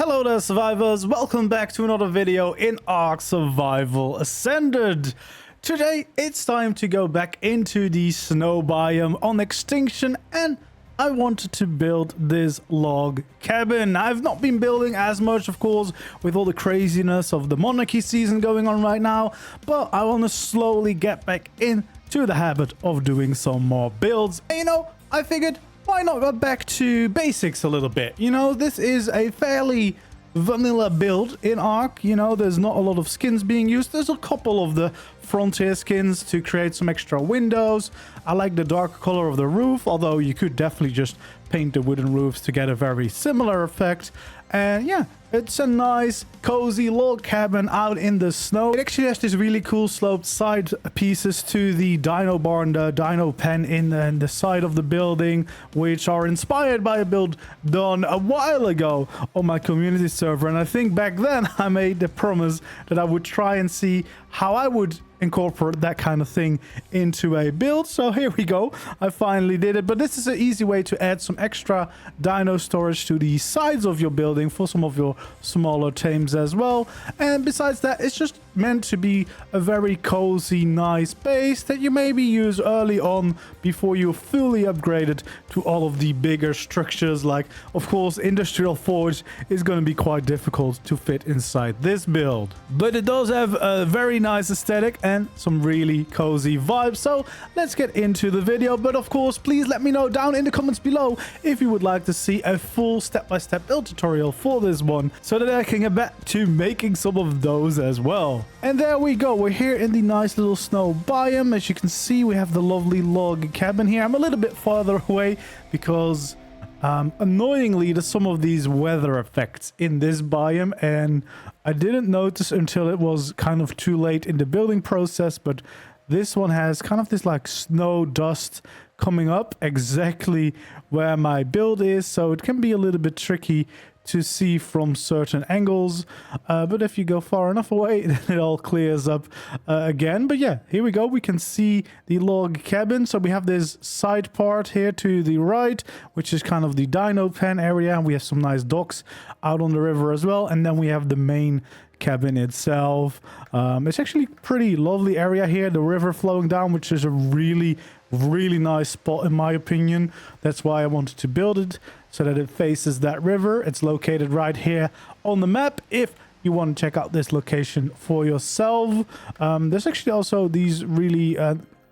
Hello there, survivors. Welcome back to another video in ARK Survival Ascended. Today it's time to go back into the snow biome on Extinction, and I wanted to build this log cabin. I've not been building as much, of course, with all the craziness of the monarchy season going on right now, but I want to slowly get back into the habit of doing some more builds. And, I figured, why not go back to basics a little bit? This is a fairly vanilla build in ARK. There's not a lot of skins being used. There's a couple of the frontier skins to create some extra windows. I like the dark color of the roof, although you could definitely just paint the wooden roofs to get a very similar effect. And yeah, it's a nice cozy log cabin out in the snow. It actually has this really cool sloped side pieces to the dino barn, the dino pen in the side of the building, which are inspired by a build done a while ago on my community server. And I think back then I made the promise that I would try and see how I would incorporate that kind of thing into a build. So here we go. I finally did it. But this is an easy way to add some extra dino storage to the sides of your building for some of your smaller tames as well. And besides that, it's just meant to be a very cozy, nice base that you maybe use early on before you're fully upgraded to all of the bigger structures. Like, of course, Industrial Forge is going to be quite difficult to fit inside this build, but it does have a very nice aesthetic and some really cozy vibes. So let's get into the video. But of course, please let me know down in the comments below if you would like to see a full step-by-step build tutorial for this one, so that I can get back to making some of those as well. And there we go. We're here in the nice little snow biome. As you can see, we have the lovely log cabin here. I'm a little bit farther away because annoyingly, there's some of these weather effects in this biome, and I didn't notice until it was kind of too late in the building process, but this one has kind of this like snow dust coming up exactly where my build is, so it can be a little bit tricky to see from certain angles, but if you go far enough away, then it all clears up again. But yeah, here we go. We can see the log cabin. So we have this side part here to the right, which is kind of the dino pen area, and we have some nice docks out on the river as well. And then we have the main cabin itself. It's actually pretty lovely area here, the river flowing down, which is a really nice spot in my opinion. That's why I wanted to build it, so that it faces that river. It's located right here on the map if you want to check out this location for yourself. There's actually also these really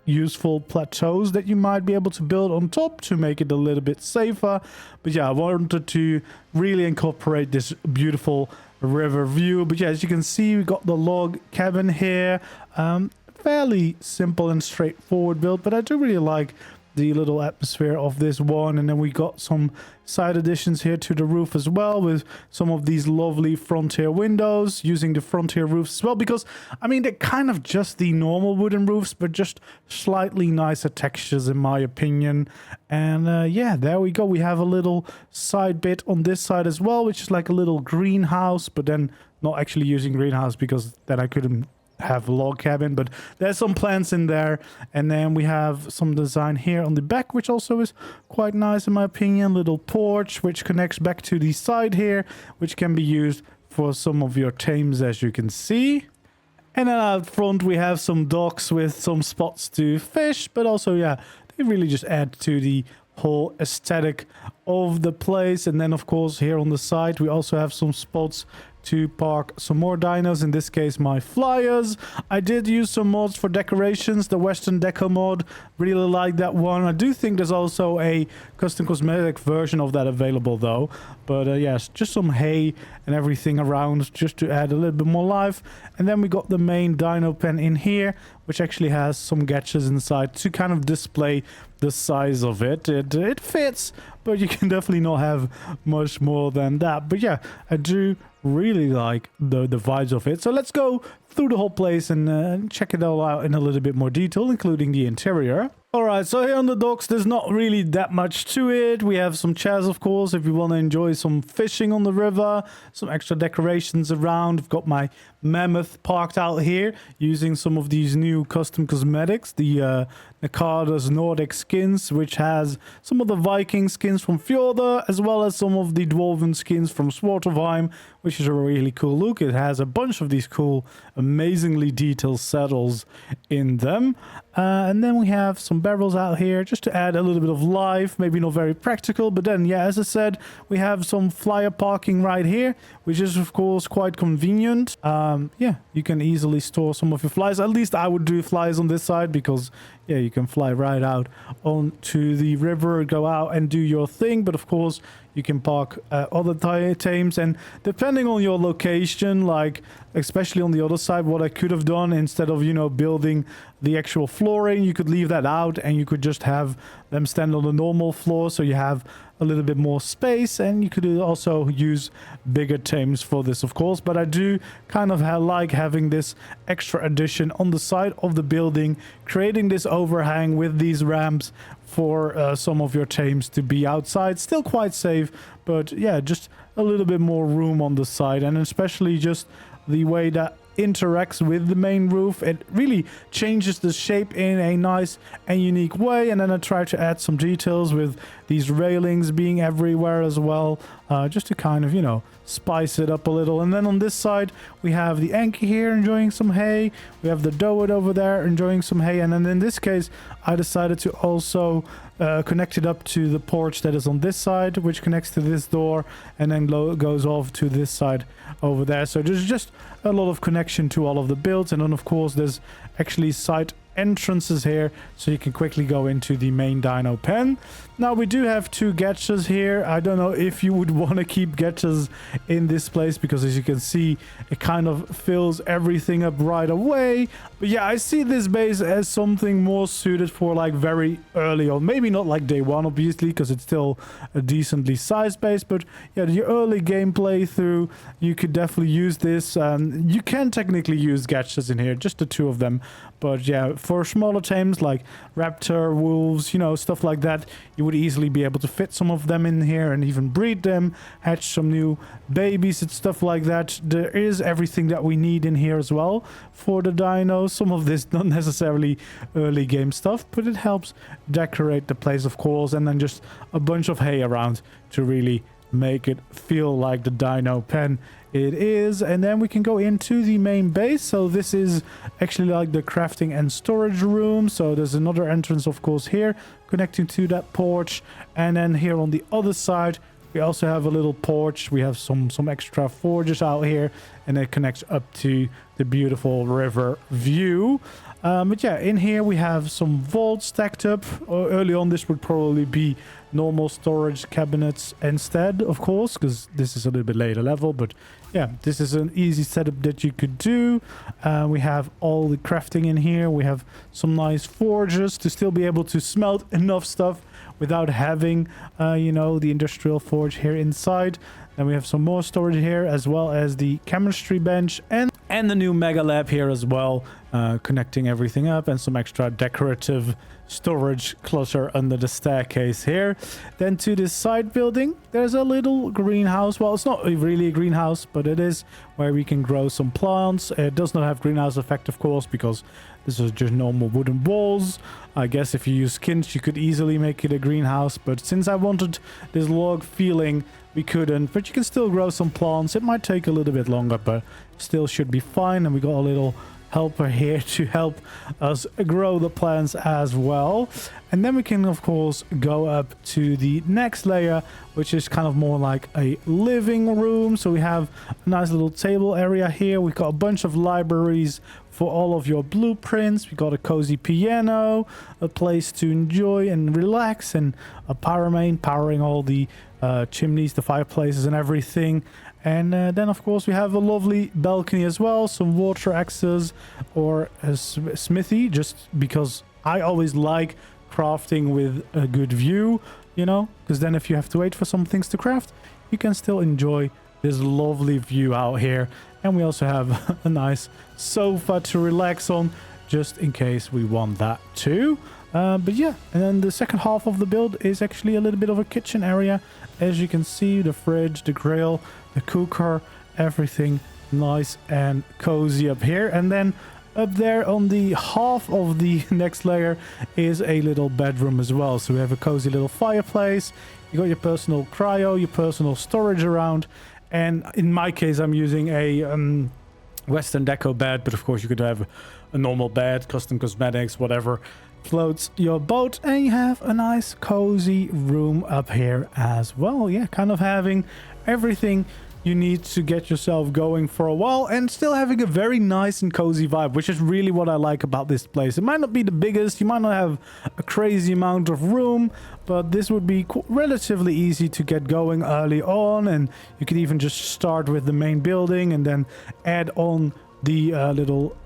useful plateaus that you might be able to build on top to make it a little bit safer. But yeah, I wanted to really incorporate this beautiful river view. But yeah, as you can see, we got the log cabin here. Fairly simple and straightforward build, but I do really like the little atmosphere of this one. And then we got some side additions here to the roof as well, with some of these lovely frontier windows, using the frontier roofs as well, because I mean, they're kind of just the normal wooden roofs, but just slightly nicer textures in my opinion. And yeah, there we go. We have a little side bit on this side as well, which is like a little greenhouse, but then not actually using greenhouse because then I couldn't have a log cabin, but there's some plants in there. And then we have some design here on the back, which also is quite nice in my opinion. Little porch which connects back to the side here, which can be used for some of your tames, as you can see. And then out front we have some docks with some spots to fish, but also yeah, they really just add to the whole aesthetic of the place. And then of course here on the side we also have some spots to park some more dinos, in this case my flyers. I did use some mods for decorations, the Western Deco mod, really like that one. I do think there's also a custom cosmetic version of that available though. But yes, just some hay and everything around just to add a little bit more life. And then we got the main dino pen in here, which actually has some gadgets inside to kind of display the size of it. It fits, but you can definitely not have much more than that. But yeah, I do really like the vibes of it. So let's go through the whole place and check it all out in a little bit more detail, including the interior. All right, so here on the docks, there's not really that much to it. We have some chairs, of course, if you want to enjoy some fishing on the river, some extra decorations around. I've got my mammoth parked out here using some of these new custom cosmetics, the Nakada's Nordic skins, which has some of the Viking skins from Fjorda, as well as some of the Dwarven skins from Svartalfheim, which is a really cool look. It has a bunch of these cool, amazingly detailed saddles in them. And then we have some barrels out here just to add a little bit of life. Maybe not very practical, but then, yeah, as I said, we have some flyer parking right here, which is, of course, quite convenient. Yeah, you can easily store some of your flies. At least I would do flies on this side because, yeah, you can fly right out onto the river, go out and do your thing. But, of course, you can park other tames, and depending on your location, like especially on the other side, what I could have done instead of, you know, building the actual flooring, you could leave that out and you could just have them stand on the normal floor, so you have a little bit more space, and you could also use bigger tames for this, of course. But I do kind of like having this extra addition on the side of the building, creating this overhang with these ramps for some of your tames to be outside. Still quite safe, but yeah, just a little bit more room on the side, and especially just the way that interacts with the main roof. It really changes the shape in a nice and unique way. And then I try to add some details with these railings being everywhere as well, just to kind of, you know, spice it up a little. And then on this side we have the Anki here enjoying some hay, we have the Doed over there enjoying some hay, and then in this case I decided to also connect it up to the porch that is on this side, which connects to this door and then goes off to this side over there. So there's just a lot of connection to all of the builds. And then of course there's actually side entrances here, so you can quickly go into the main dino pen. Now we do have two getchas here. I don't know if you would want to keep getchas in this place, because as you can see, it kind of fills everything up right away. But yeah, I see this base as something more suited for like very early on. Maybe not like day one, obviously, because it's still a decently sized base. But yeah, the early game playthrough, you could definitely use this. You can technically use getchas in here, just the two of them. But yeah, for smaller tames like raptor, wolves, you know, stuff like that, you would easily be able to fit some of them in here and even breed them, hatch some new babies and stuff like that. There is everything that we need in here as well for the dinos. Some of this not necessarily early game stuff, but it helps decorate the place, of course. And then just a bunch of hay around to really make it feel like the dino pen it is. And then we can go into the main base. So this is actually like the crafting and storage room. So there's another entrance, of course, here connecting to that porch. And then here on the other side we also have a little porch. We have some extra forges out here, and it connects up to the beautiful river view. But yeah, in here we have some vaults stacked up. Early on this would probably be normal storage cabinets instead, of course, because this is a little bit later level. But yeah, this is an easy setup that you could do. We have all the crafting in here. We have some nice forges to still be able to smelt enough stuff without having you know, the industrial forge here inside. Then we have some more storage here, as well as the chemistry bench and the new mega lab here as well, connecting everything up, and some extra decorative storage clutter under the staircase here. Then to this side building, there's a little greenhouse. Well, it's not really a greenhouse, but it is where we can grow some plants. It does not have greenhouse effect, of course, because this is just normal wooden walls. I guess if you use skins, you could easily make it a greenhouse, but since I wanted this log feeling, we couldn't. But you can still grow some plants. It might take a little bit longer, but still should be fine. And we got a little helper here to help us grow the plants as well. And then we can, of course, go up to the next layer, which is kind of more like a living room. So we have a nice little table area here. We've got a bunch of libraries for all of your blueprints. We got a cozy piano, a place to enjoy and relax, and a power main powering all the chimneys, the fireplaces and everything. And then, of course, we have a lovely balcony as well, some water access or a smithy, just because I always like crafting with a good view, you know, because then if you have to wait for some things to craft, you can still enjoy this lovely view out here. And we also have a nice sofa to relax on, just in case we want that too. But yeah, and then the second half of the build is actually a little bit of a kitchen area. As you can see, the fridge, the grill, the cooker, everything nice and cozy up here. And then up there on the half of the next layer is a little bedroom as well. So we have a cozy little fireplace. You got your personal cryo, your personal storage around. And in my case, I'm using a Western Deco bed, but of course you could have a normal bed, custom cosmetics, whatever floats your boat. And you have a nice cozy room up here as well. Yeah, kind of having everything you need to get yourself going for a while and still having a very nice and cozy vibe, which is really what I like about this place. It might not be the biggest, you might not have a crazy amount of room, but this would be relatively easy to get going early on, and you could even just start with the main building and then add on the little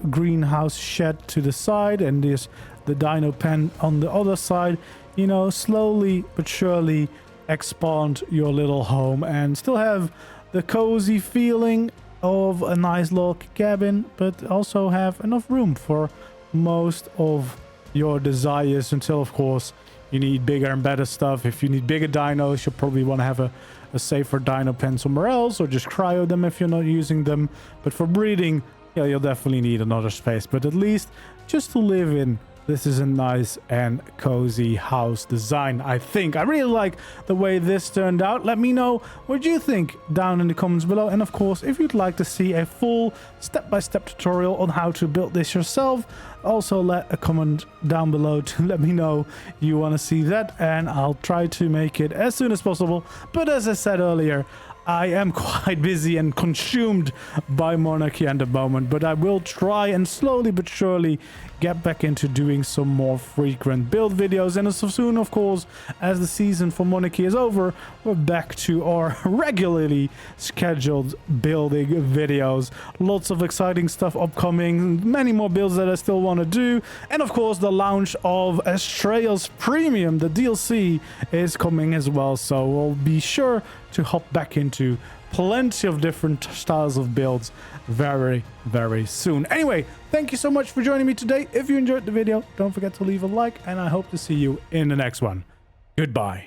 greenhouse shed to the side, and there's the dino pen on the other side. You know, slowly but surely expand your little home and still have the cozy feeling of a nice little cabin, but also have enough room for most of your desires until, of course, you need bigger and better stuff. If you need bigger dinos, you'll probably want to have a safer dino pen somewhere else, or just cryo them if you're not using them. But for breeding, yeah, you'll definitely need another space. But at least just to live in, this is a nice and cozy house design, I think. I really like the way this turned out. Let me know what you think down in the comments below. And of course, if you'd like to see a full step-by-step tutorial on how to build this yourself, also let a comment down below to let me know you want to see that. And I'll try to make it as soon as possible. But as I said earlier, I am quite busy and consumed by Monarchy at the moment, but I will try and slowly but surely get back into doing some more frequent build videos. And as soon, of course, as the season for Monarchy is over, we're back to our regularly scheduled building videos. Lots of exciting stuff upcoming, many more builds that I still want to do. And of course, the launch of Astraeus Premium, the DLC, is coming as well. So we'll be sure to hop back into plenty of different styles of builds very, very soon. Anyway, thank you so much for joining me today. If you enjoyed the video, don't forget to leave a like, and I hope to see you in the next one. Goodbye.